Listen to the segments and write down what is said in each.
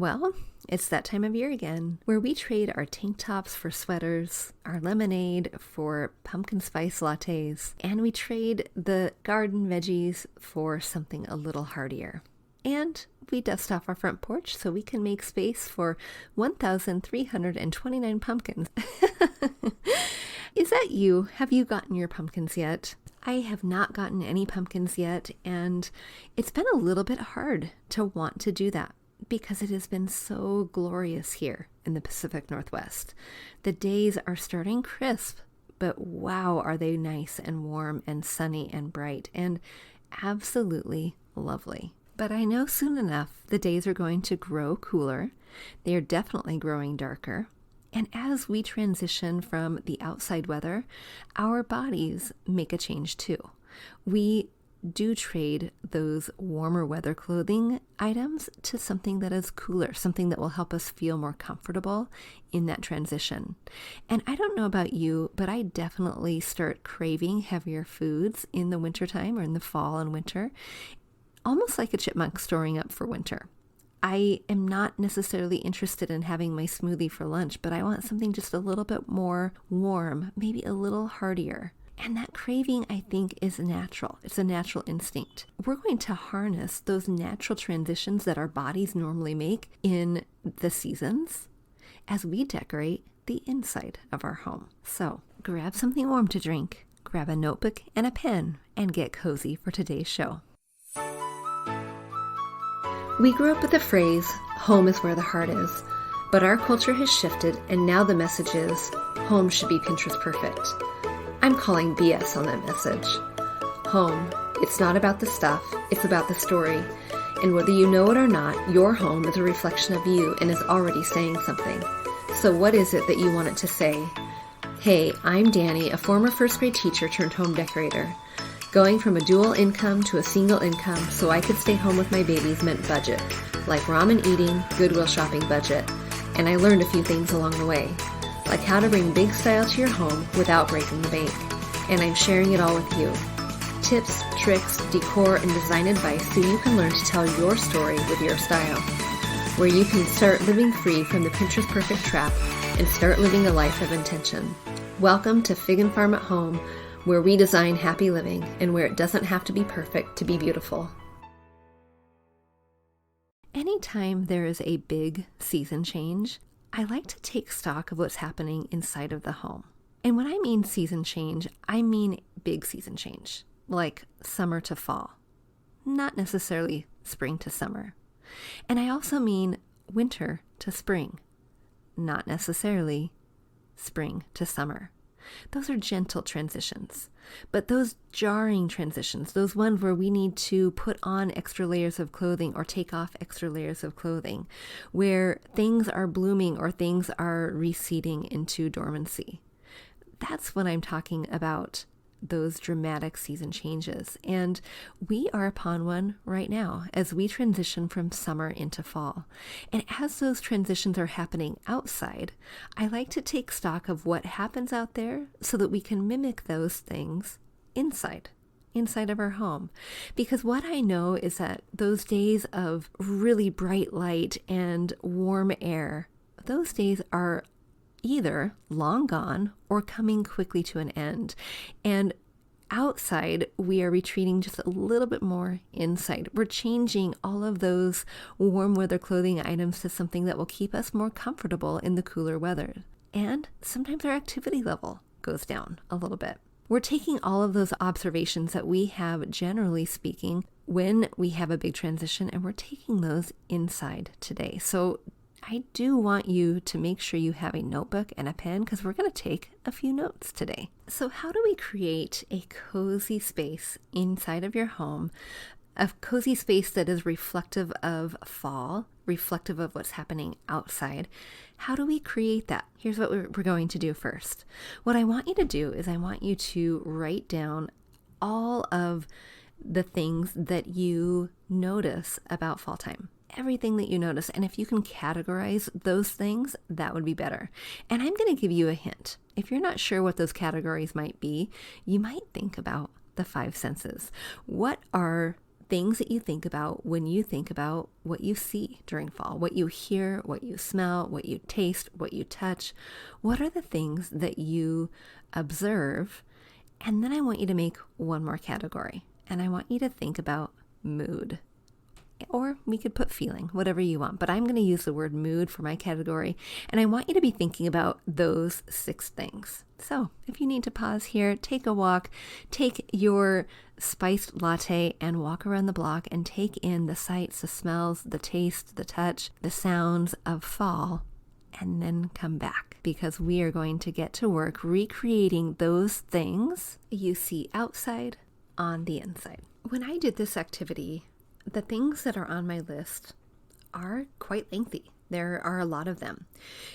Well, it's that time of year again where we trade our tank tops for sweaters, our lemonade for pumpkin spice lattes, and we trade the garden veggies for something a little heartier. And we dust off our front porch so we can make space for 1,329 pumpkins. Is that you? Have you gotten your pumpkins yet? I have not gotten any pumpkins yet, and it's been a little bit hard to want to do that because it has been so glorious here in the Pacific Northwest. The days are starting crisp, but wow, are they nice and warm and sunny and bright and absolutely lovely. But I know soon enough the days are going to grow cooler. They are definitely growing darker. And as we transition from the outside weather, our bodies make a change too. We do trade those warmer weather clothing items to something that is cooler, something that will help us feel more comfortable in that transition. And I don't know about you, but I definitely start craving heavier foods in the wintertime or in the fall and winter, almost like a chipmunk storing up for winter. I am not necessarily interested in having my smoothie for lunch, but I want something just a little bit more warm, maybe a little heartier. And that craving, I think, is natural. It's a natural instinct. We're going to harness those natural transitions that our bodies normally make in the seasons as we decorate the inside of our home. So grab something warm to drink, grab a notebook and a pen, and get cozy for today's show. We grew up with the phrase, home is where the heart is, but our culture has shifted and now the message is, home should be Pinterest perfect. I'm calling BS on that message. Home, it's not about the stuff, it's about the story. And whether you know it or not, your home is a reflection of you and is already saying something. So what is it that you want it to say? Hey, I'm Danny, a former first grade teacher turned home decorator. Going from a dual income to a single income so I could stay home with my babies meant budget, like ramen eating, Goodwill shopping budget. And I learned a few things along the way, like how to bring big style to your home without breaking the bank. And I'm sharing it all with you. Tips, tricks, decor, and design advice so you can learn to tell your story with your style. Where you can start living free from the Pinterest perfect trap and start living a life of intention. Welcome to Fig and Farm at Home, where we design happy living and where it doesn't have to be perfect to be beautiful. Anytime there is a big season change, I like to take stock of what's happening inside of the home. And when I mean season change, I mean big season change, like summer to fall, not necessarily spring to summer. And I also mean winter to spring, not necessarily spring to summer. Those are gentle transitions, but those jarring transitions, those ones where we need to put on extra layers of clothing or take off extra layers of clothing, where things are blooming or things are receding into dormancy. That's what I'm talking about, those dramatic season changes. And we are upon one right now as we transition from summer into fall. And as those transitions are happening outside, I like to take stock of what happens out there so that we can mimic those things inside of our home. Because what I know is that those days of really bright light and warm air, those days are either long gone or coming quickly to an end. And outside, we are retreating just a little bit more inside. We're changing all of those warm weather clothing items to something that will keep us more comfortable in the cooler weather. And sometimes our activity level goes down a little bit. We're taking all of those observations that we have, generally speaking, when we have a big transition, and we're taking those inside today. So I do want you to make sure you have a notebook and a pen because we're going to take a few notes today. So how do we create a cozy space inside of your home, a cozy space that is reflective of fall, reflective of what's happening outside? How do we create that? Here's what we're going to do first. What I want you to do is I want you to write down all of the things that you notice about fall time. Everything that you notice. And if you can categorize those things, that would be better. And I'm going to give you a hint. If you're not sure what those categories might be, you might think about the five senses. What are things that you think about when you think about what you see during fall, what you hear, what you smell, what you taste, what you touch. What are the things that you observe? And then I want you to make one more category, and I want you to think about mood. Or we could put feeling, whatever you want, but I'm going to use the word mood for my category, and I want you to be thinking about those 6 things. So if you need to pause here, take a walk, take your spiced latte and walk around the block and take in the sights, the smells, the taste, the touch, the sounds of fall, and then come back, because we are going to get to work recreating those things you see outside on the inside. When I did this activity, the things that are on my list are quite lengthy. There are a lot of them.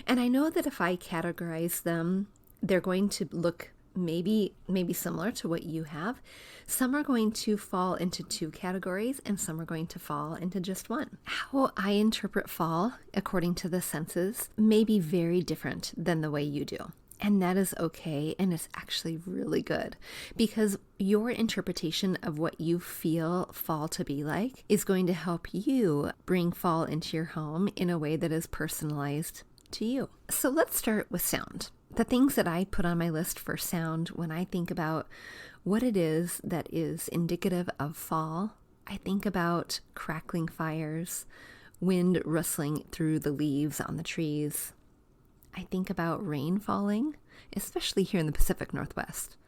And I know that if I categorize them, they're going to look maybe similar to what you have. Some are going to fall into 2 categories, and some are going to fall into just one. How I interpret fall, according to the senses, may be very different than the way you do. And that is okay, and it's actually really good, because your interpretation of what you feel fall to be like is going to help you bring fall into your home in a way that is personalized to you. So let's start with sound. The things that I put on my list for sound when I think about what it is that is indicative of fall, I think about crackling fires, wind rustling through the leaves on the trees. I think about rain falling, especially here in the Pacific Northwest.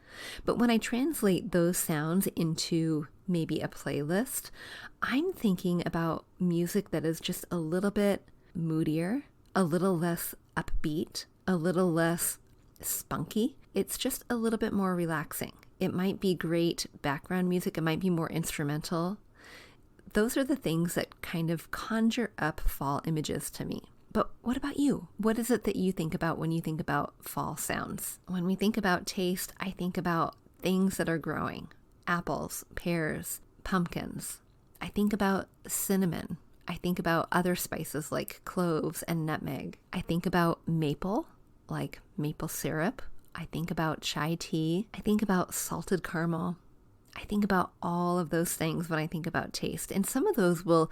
But when I translate those sounds into maybe a playlist, I'm thinking about music that is just a little bit moodier, a little less upbeat, a little less spunky. It's just a little bit more relaxing. It might be great background music. It might be more instrumental. Those are the things that kind of conjure up fall images to me. But what about you? What is it that you think about when you think about fall sounds? When we think about taste, I think about things that are growing. Apples, pears, pumpkins. I think about cinnamon. I think about other spices like cloves and nutmeg. I think about maple, like maple syrup. I think about chai tea. I think about salted caramel. I think about all of those things when I think about taste. And some of those will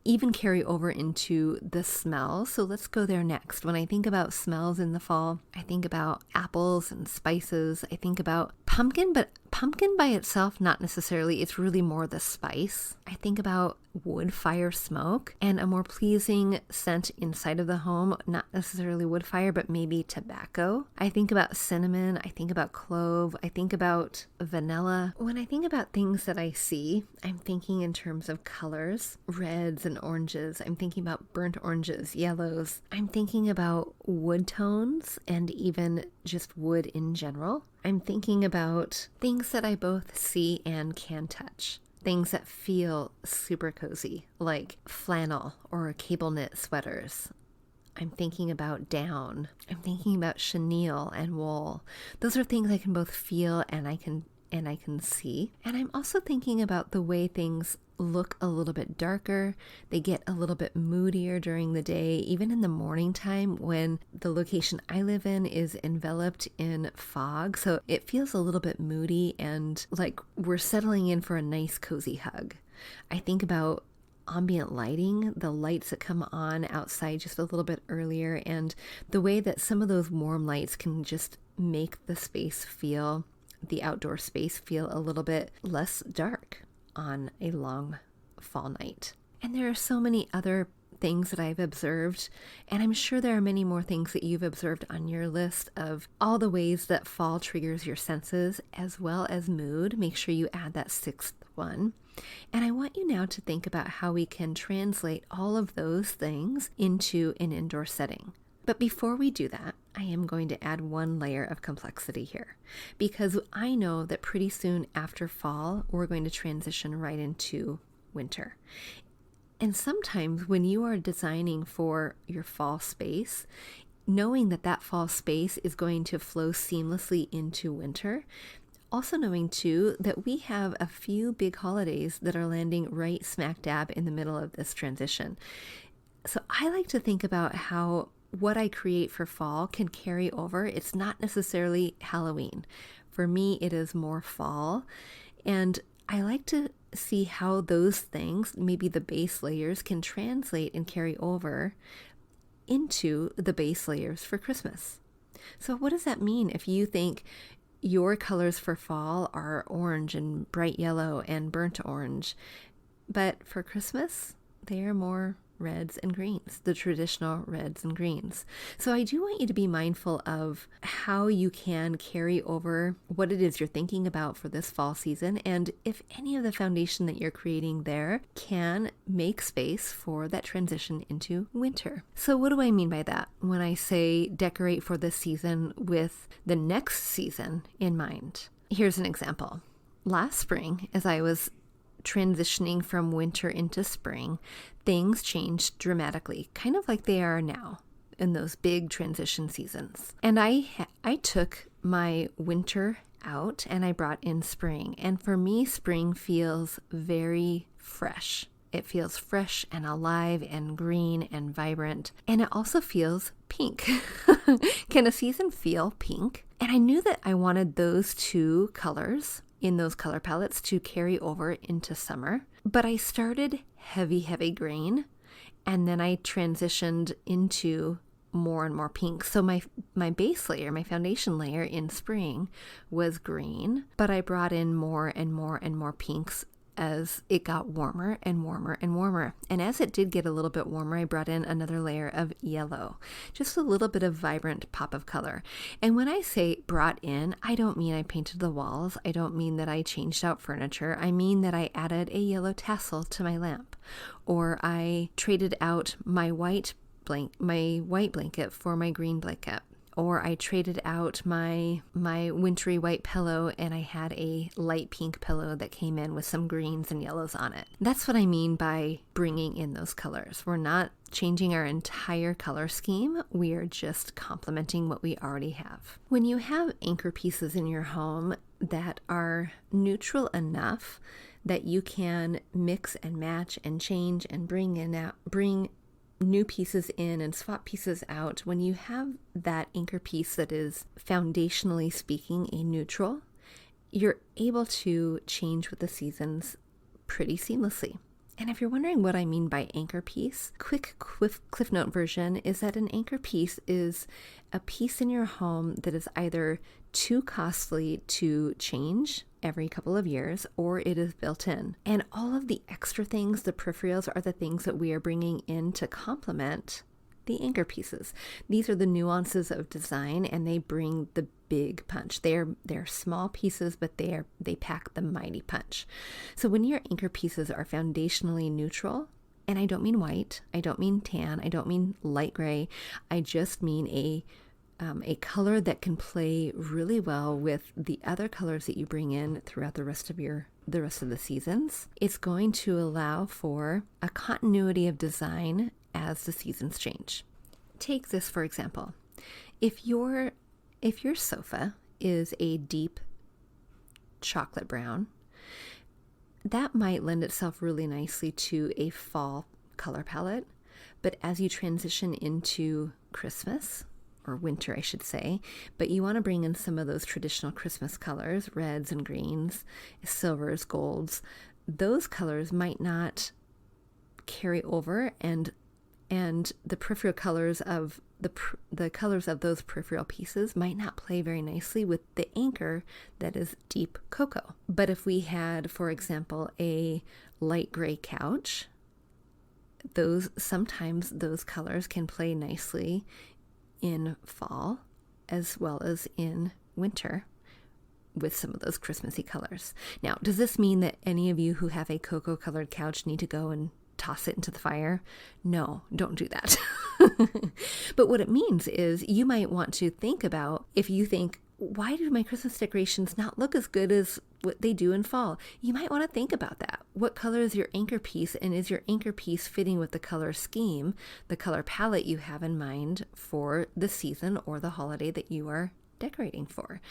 even carry over into the smell. So let's go there next. When I think about smells in the fall, I think about apples and spices. I think about pumpkin, but pumpkin by itself, not necessarily. It's really more the spice. I think about wood fire smoke and a more pleasing scent inside of the home, not necessarily wood fire, but maybe tobacco. I think about cinnamon. I think about clove. I think about vanilla. When I think about things that I see, I'm thinking in terms of colors, reds and oranges. I'm thinking about burnt oranges, yellows. I'm thinking about wood tones and even just wood in general. I'm thinking about things that I both see and can touch. Things that feel super cozy, like flannel or cable knit sweaters. I'm thinking about down. I'm thinking about chenille and wool. Those are things I can both feel and I can see. And I'm also thinking about the way things look a little bit darker. They get a little bit moodier during the day, even in the morning time when the location I live in is enveloped in fog. So it feels a little bit moody and like we're settling in for a nice cozy hug. I think about ambient lighting, the lights that come on outside just a little bit earlier, and the way that some of those warm lights can just make the outdoor space feel a little bit less dark on a long fall night. And there are so many other things that I've observed, and I'm sure there are many more things that you've observed on your list of all the ways that fall triggers your senses as well as mood. Make sure you add that 6th one. And I want you now to think about how we can translate all of those things into an indoor setting. But before we do that, I am going to add one layer of complexity here, because I know that pretty soon after fall, we're going to transition right into winter. And sometimes when you are designing for your fall space, knowing that that fall space is going to flow seamlessly into winter, also knowing too that we have a few big holidays that are landing right smack dab in the middle of this transition. So I like to think about how what I create for fall can carry over. It's not necessarily Halloween. For me, it is more fall. And I like to see how those things, maybe the base layers, can translate and carry over into the base layers for Christmas. So what does that mean if you think your colors for fall are orange and bright yellow and burnt orange, but for Christmas, they are more reds and greens, the traditional reds and greens. So I do want you to be mindful of how you can carry over what it is you're thinking about for this fall season, and if any of the foundation that you're creating there can make space for that transition into winter. So what do I mean by that when I say decorate for this season with the next season in mind? Here's an example. Last spring, as I was transitioning from winter into spring, things changed dramatically, kind of like they are now in those big transition seasons. And I took my winter out and I brought in spring. And for me, spring feels very fresh. It feels fresh and alive and green and vibrant. And it also feels pink. Can a season feel pink? And I knew that I wanted those two colors in those color palettes to carry over into summer. But I started heavy green, and then I transitioned into more and more pink. So my base layer, my foundation layer in spring was green, but I brought in more and more pinks as it got warmer and warmer and warmer. And as it did get a little bit warmer, I brought in another layer of yellow, just a little bit of vibrant pop of color. And when I say brought in, I don't mean I painted the walls. I don't mean that I changed out furniture. I mean that I added a yellow tassel to my lamp, or I traded out my white blanket for my green blanket. Or I traded out my wintry white pillow and I had a light pink pillow that came in with some greens and yellows on it. That's what I mean by bringing in those colors. We're not changing our entire color scheme. We are just complementing what we already have. When you have anchor pieces in your home that are neutral enough that you can mix and match and change and bring new pieces in and swap pieces out, when you have that anchor piece that is foundationally speaking a neutral, you're able to change with the seasons pretty seamlessly. And if you're wondering what I mean by anchor piece, quick cliff note version is that an anchor piece is a piece in your home that is either too costly to change every couple of years, or it is built in. And all of the extra things, the peripherals, are the things that we are bringing in to complement the anchor pieces. These are the nuances of design, and they bring the big punch. They're small pieces, but they pack the mighty punch. So when your anchor pieces are foundationally neutral, and I don't mean white, I don't mean tan, I don't mean light gray, I just mean a color that can play really well with the other colors that you bring in throughout the rest of the seasons. It's going to allow for a continuity of design as the seasons change. Take this for example. If your sofa is a deep chocolate brown, that might lend itself really nicely to a fall color palette. But as you transition into Christmas, or winter, I should say, but you want to bring in some of those traditional Christmas colors, reds and greens, silvers, golds. Those colors might not carry over, and the peripheral colors of the colors of those peripheral pieces might not play very nicely with the anchor that is deep cocoa. But if we had, for example, a light gray couch, sometimes those colors can play nicely in fall as well as in winter with some of those Christmassy colors. Now, does this mean that any of you who have a cocoa colored couch need to go and toss it into the fire? No, don't do that. But what it means is you might want to think about, if you think, why do my Christmas decorations not look as good as what they do in fall? You might want to think about that. What color is your anchor piece, and is your anchor piece fitting with the color scheme, the color palette you have in mind for the season or the holiday that you are decorating for?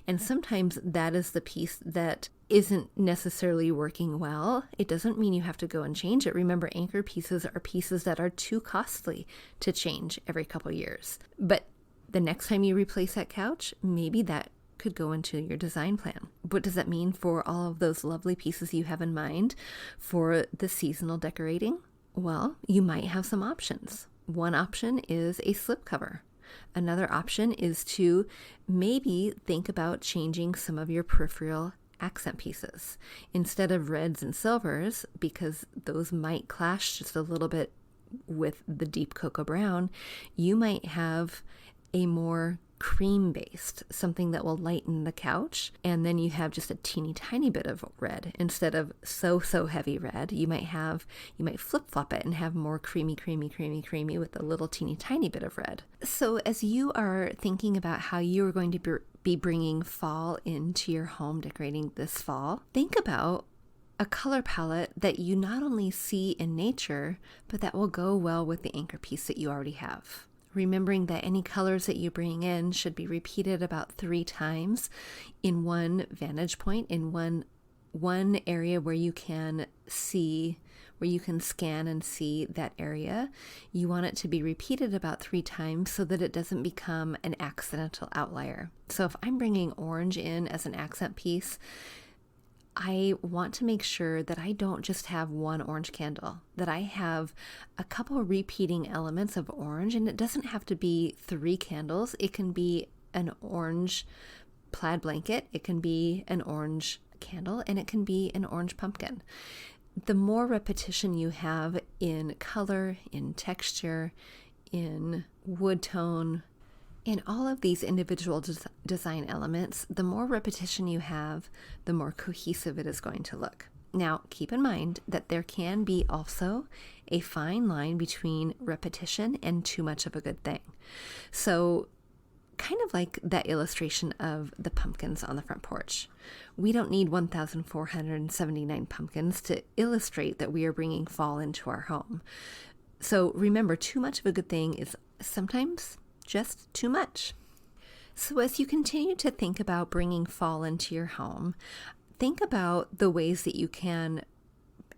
And sometimes that is the piece that isn't necessarily working well. It doesn't mean you have to go and change it. Remember, anchor pieces are pieces that are too costly to change every couple years. But the next time you replace that couch, maybe that could go into your design plan. What does that mean for all of those lovely pieces you have in mind for the seasonal decorating? Well, you might have some options. One option is a slipcover. Another option is to maybe think about changing some of your peripheral accent pieces. Instead of reds and silvers, because those might clash just a little bit with the deep cocoa brown, you might have a more cream based, something that will lighten the couch, and then you have just a teeny tiny bit of red instead of so heavy red. You might flip flop it and have more creamy with a little teeny tiny bit of red. So as you are thinking about how you are going to be bringing fall into your home decorating this fall, think about a color palette that you not only see in nature, but that will go well with the anchor piece that you already have. Remembering that any colors that you bring in should be repeated about 3 times in one vantage point, in one area where you can see, where you can scan and see that area. You want it to be repeated about 3 times so that it doesn't become an accidental outlier. So if I'm bringing orange in as an accent piece, I want to make sure that I don't just have one orange candle, that I have a couple repeating elements of orange, and it doesn't have to be 3 candles. It can be an orange plaid blanket, it can be an orange candle, and it can be an orange pumpkin. The more repetition you have in color, in texture, in wood tone, in all of these individual design elements, the more repetition you have, the more cohesive it is going to look. Now, keep in mind that there can be also a fine line between repetition and too much of a good thing. So, kind of like that illustration of the pumpkins on the front porch. We don't need 1,479 pumpkins to illustrate that we are bringing fall into our home. So remember, too much of a good thing is sometimes just too much. So as you continue to think about bringing fall into your home, think about the ways that you can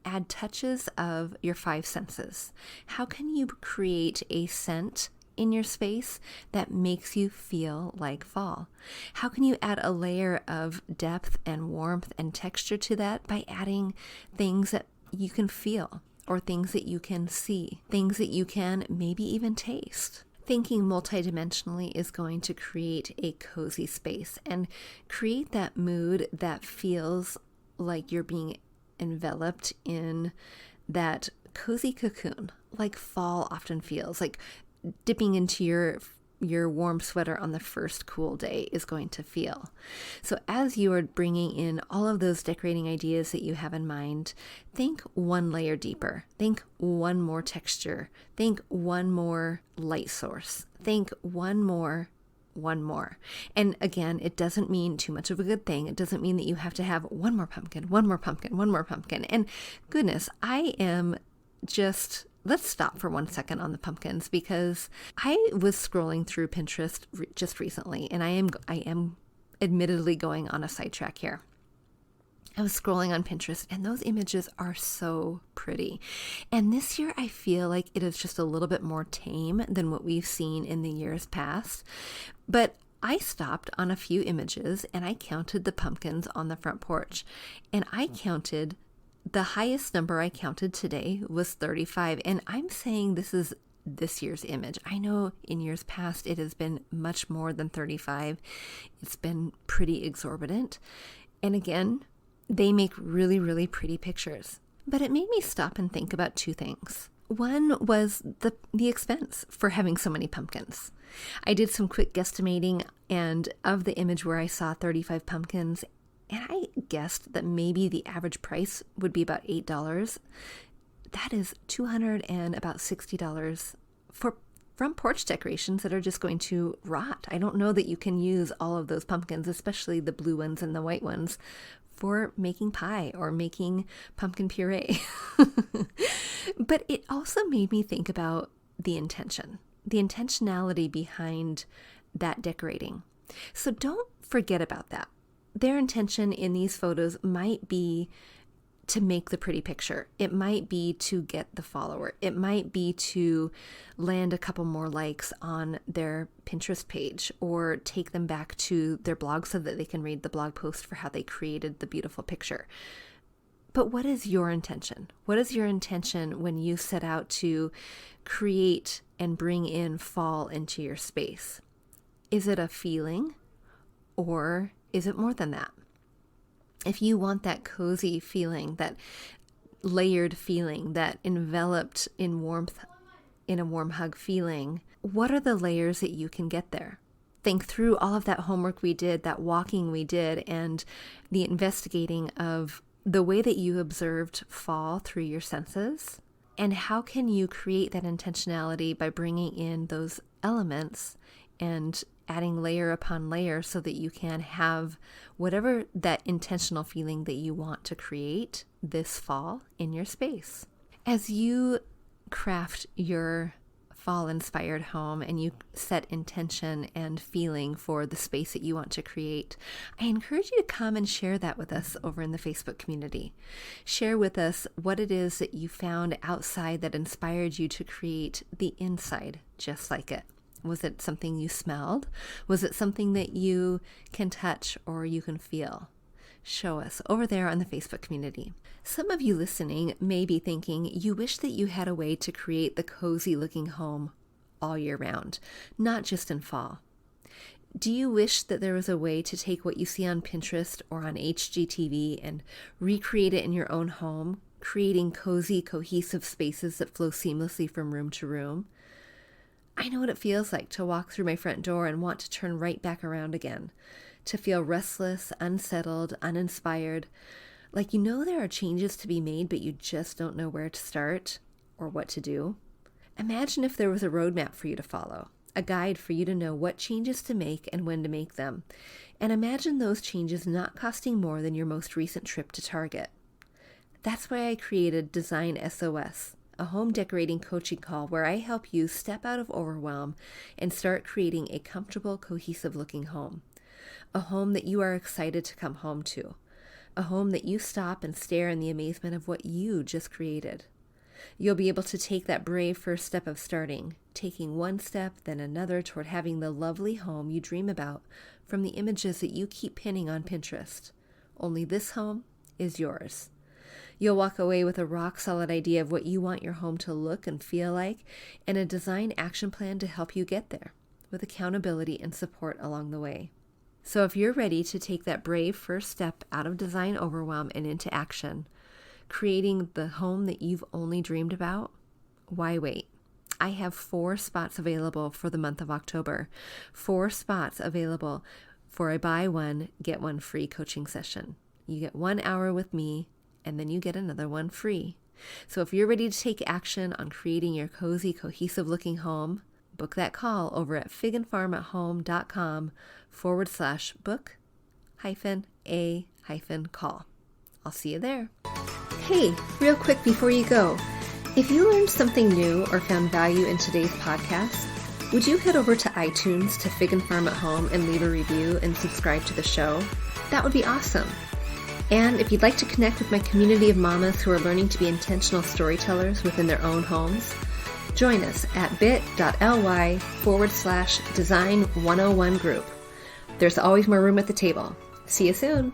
add touches of your 5 senses. How can you create a scent in your space that makes you feel like fall? How can you add a layer of depth and warmth and texture to that by adding things that you can feel, or things that you can see, things that you can maybe even taste? Thinking multidimensionally is going to create a cozy space and create that mood that feels like you're being enveloped in that cozy cocoon, like fall often feels. Like dipping into your warm sweater on the first cool day is going to feel. So as you are bringing in all of those decorating ideas that you have in mind, think one layer deeper. Think one more texture. Think one more light source. Think one more. And again, it doesn't mean too much of a good thing. It doesn't mean that you have to have one more pumpkin. And goodness, let's stop for 1 second on the pumpkins, because I was scrolling through Pinterest just recently, and I am admittedly going on a sidetrack here. I was scrolling on Pinterest, and those images are so pretty. And this year, I feel like it is just a little bit more tame than what we've seen in the years past. But I stopped on a few images, and I counted the pumpkins on the front porch, and the highest number I counted today was 35, and I'm saying this is this year's image. I know in years past it has been much more than 35. It's been pretty exorbitant. And again, they make really, really pretty pictures. But it made me stop and think about 2 things. One was the expense for having so many pumpkins. I did some quick guesstimating, and of the image where I saw 35 pumpkins, and I guessed that maybe the average price would be about $8. That is $200 and about $60 for front porch decorations that are just going to rot. I don't know that you can use all of those pumpkins, especially the blue ones and the white ones, for making pie or making pumpkin puree. But it also made me think about the intentionality behind that decorating. So don't forget about that. Their intention in these photos might be to make the pretty picture. It might be to get the follower. It might be to land a couple more likes on their Pinterest page or take them back to their blog so that they can read the blog post for how they created the beautiful picture. But what is your intention? What is your intention when you set out to create and bring in fall into your space? Is it a feeling, or is it more than that? If you want that cozy feeling, that layered feeling, that enveloped in warmth, in a warm hug feeling, what are the layers that you can get there? Think through all of that homework we did, that walking we did, and the investigating of the way that you observed fall through your senses. And how can you create that intentionality by bringing in those elements and adding layer upon layer so that you can have whatever that intentional feeling that you want to create this fall in your space. As you craft your fall-inspired home and you set intention and feeling for the space that you want to create, I encourage you to come and share that with us over in the Facebook community. Share with us what it is that you found outside that inspired you to create the inside just like it. Was it something you smelled? Was it something that you can touch or you can feel? Show us over there on the Facebook community. Some of you listening may be thinking you wish that you had a way to create the cozy looking home all year round, not just in fall. Do you wish that there was a way to take what you see on Pinterest or on HGTV and recreate it in your own home, creating cozy, cohesive spaces that flow seamlessly from room to room? I know what it feels like to walk through my front door and want to turn right back around again, to feel restless, unsettled, uninspired, like you know there are changes to be made, but you just don't know where to start or what to do. Imagine if there was a roadmap for you to follow, a guide for you to know what changes to make and when to make them. And imagine those changes not costing more than your most recent trip to Target. That's why I created Design SOS, a home decorating coaching call where I help you step out of overwhelm and start creating a comfortable, cohesive looking home. A home that you are excited to come home to. A home that you stop and stare in the amazement of what you just created. You'll be able to take that brave first step of starting, taking one step, then another toward having the lovely home you dream about from the images that you keep pinning on Pinterest. Only this home is yours. You'll walk away with a rock-solid idea of what you want your home to look and feel like, and a design action plan to help you get there, with accountability and support along the way. So if you're ready to take that brave first step out of design overwhelm and into action, creating the home that you've only dreamed about, why wait? I have 4 spots available for the month of October, 4 spots available for a buy one, get one free coaching session. You get 1 hour with me, and then you get another one free. So if you're ready to take action on creating your cozy, cohesive looking home, book that call over at figandfarmathome.com/book-a-call. I'll see you there. Hey, real quick before you go, if you learned something new or found value in today's podcast, would you head over to iTunes to Fig and Farm at Home and leave a review and subscribe to the show? That would be awesome. And if you'd like to connect with my community of mamas who are learning to be intentional storytellers within their own homes, join us at bit.ly/design101 group. There's always more room at the table. See you soon.